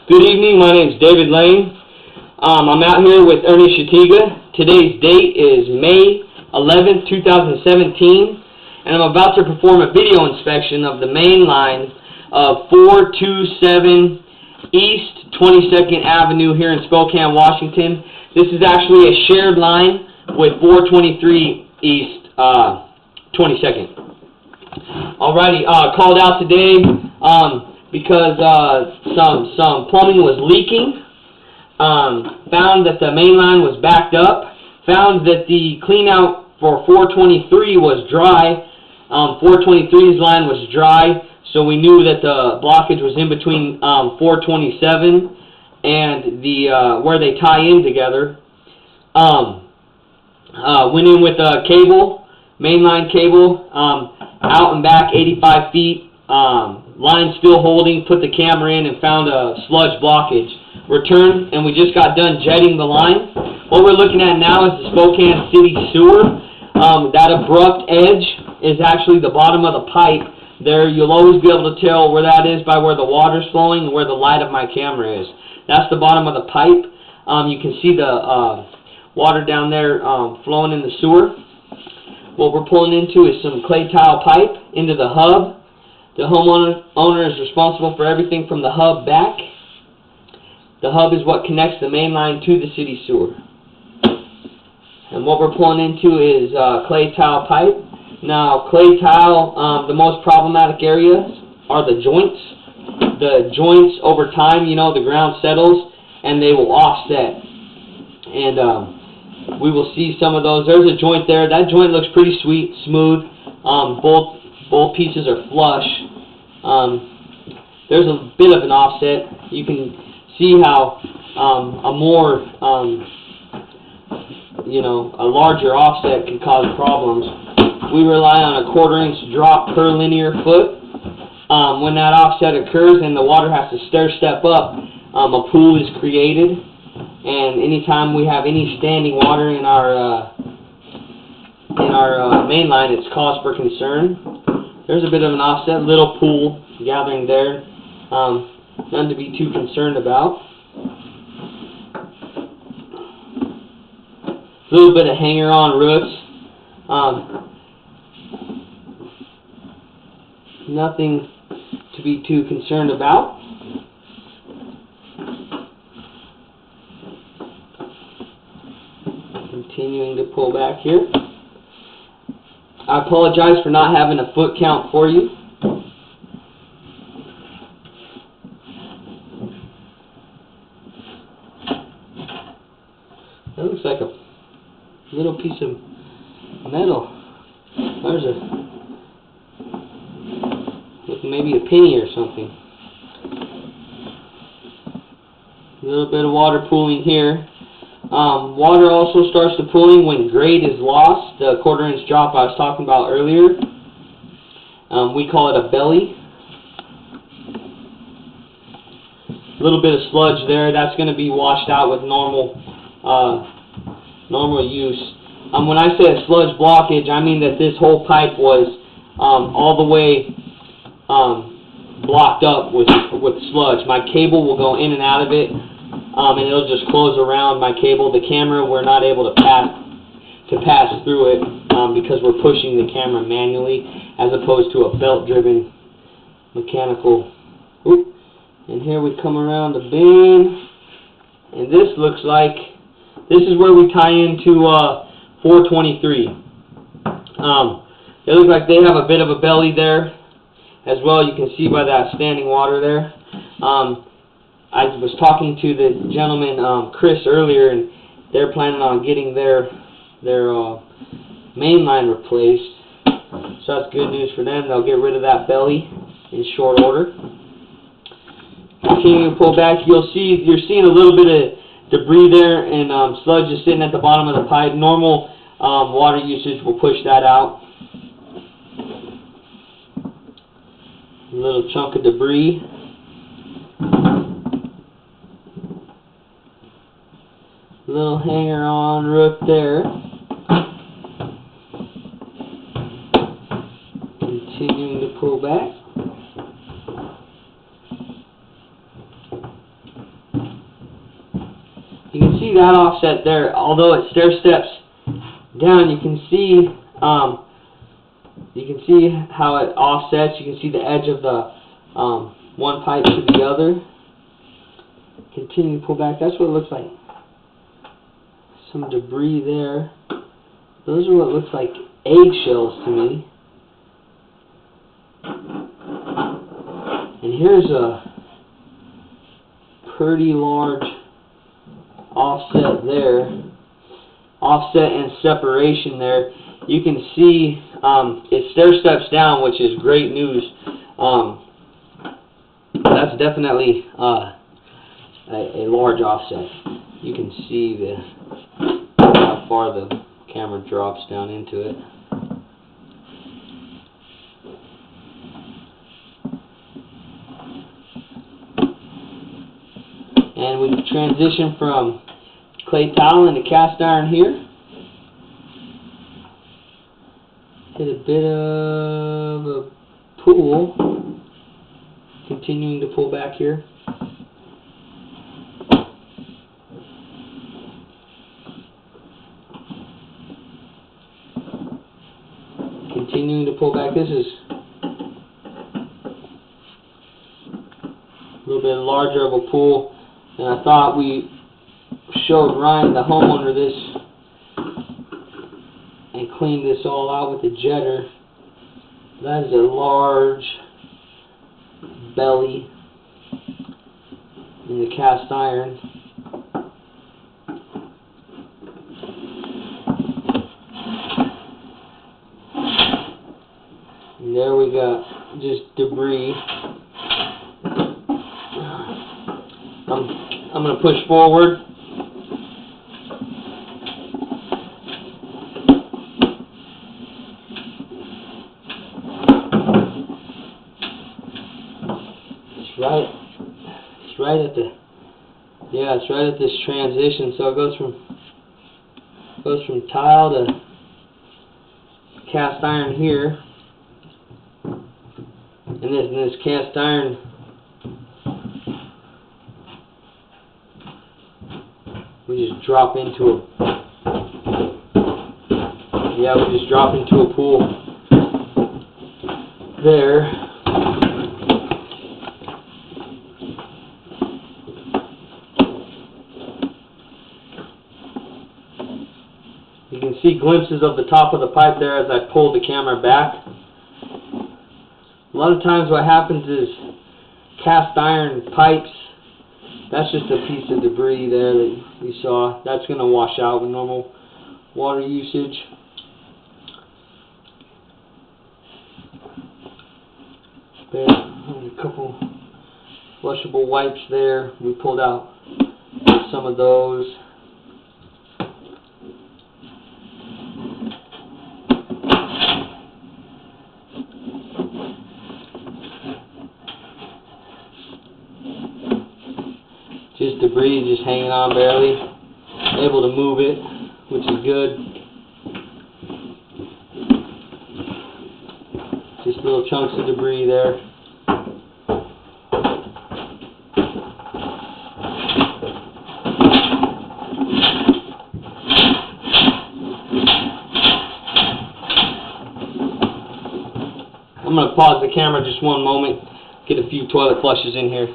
Good evening, my name is David Lane. I'm out here with Ernie Shatiga. Today's date is May 11th, 2017, and I'm about to perform a video inspection of the main line of 427 East 22nd Avenue here in Spokane, Washington. This is actually a shared line with 423 East 22nd. Alrighty, called out today because some plumbing was leaking. Found that the main line was backed up. Found that the clean out for 423 was dry. 423's line was dry, so we knew that the blockage was in between 427 and the where they tie in together. Went in with a cable, mainline cable, out and back 85 feet. Line still holding, put the camera in and found a sludge blockage. Returned, and we just got done jetting the line. What we're looking at now is the Spokane City Sewer. That abrupt edge is actually the bottom of the pipe. There, you'll always be able to tell where that is by where the water's flowing and where the light of my camera is. That's the bottom of the pipe. You can see the water down there flowing in the sewer. What we're pulling into is some clay tile pipe into the hub. The homeowner is responsible for everything from the hub back. The hub is what connects the main line to the city sewer. And what we're pulling into is clay tile pipe. Now, clay tile, the most problematic areas are the joints. The joints, over time, you know, the ground settles and they will offset. And we will see some of those. There's a joint there. That joint looks pretty sweet, smooth. Both pieces are flush. There's a bit of an offset. You can see how a more, a larger offset can cause problems. We rely on a 1/4 inch drop per linear foot. When that offset occurs and the water has to stair step up, a pool is created. And anytime we have any standing water in our main line, it's cause for concern. There's a bit of an offset, little pool gathering there. Nothing to be too concerned about. A little bit of hanger-on roots. Nothing to be too concerned about. Continuing to pull back here. I apologize for not having a foot count for you. That looks like a little piece of metal. There's maybe a penny or something. A little bit of water pooling here. Water also starts to pooling when grade is lost, the 1/4 inch drop I was talking about earlier. We call it a belly. A little bit of sludge there. That's going to be washed out with normal use. When I say a sludge blockage, I mean that this whole pipe was all the way blocked up with sludge. My cable will go in and out of it. And it'll just close around my cable. The camera, we're not able to pass through it because we're pushing the camera manually as opposed to a belt-driven mechanical. Oop. And here we come around the bend, and this looks like this is where we tie into 423. It looks like they have a bit of a belly there as well. You can see by that standing water there. I was talking to the gentleman, Chris, earlier, and they're planning on getting their main line replaced. So that's good news for them. They'll get rid of that belly in short order. Continuing to pull back, you're seeing a little bit of debris there, and sludge is sitting at the bottom of the pipe. Normal water usage will push that out. A little chunk of debris. Little hanger-on root there. Continuing to pull back. You can see that offset there. Although it stair steps down, you can see how it offsets. You can see the edge of the one pipe to the other. Continue to pull back. That's what it looks like. Some debris there. Those are what looks like eggshells to me. And here's a pretty large offset there. Offset and separation there. You can see it stair steps down, which is great news. That's definitely a large offset. You can see how far the camera drops down into it. And we transition from clay tile into cast iron here. Hit a bit of a pull. Continuing to pull back here. Continuing to pull back. This is a little bit larger of a pull, and I thought we showed Ryan, the homeowner, this and cleaned this all out with the jetter. That is a large belly in the cast iron. And there we got just debris. I'm going to push forward. It's right at this transition. So it goes from tile to cast iron here, and this cast iron we just drop into a pool there. You can see glimpses of the top of the pipe there as I pulled the camera back. A lot of times what happens is cast iron pipes, that's just a piece of debris there that we saw. That's going to wash out with normal water usage. There's a couple flushable wipes there. We pulled out some of those. Just debris just hanging on barely. Able to move it, which is good. Just little chunks of debris there. I'm going to pause the camera just one moment, get a few toilet flushes in here.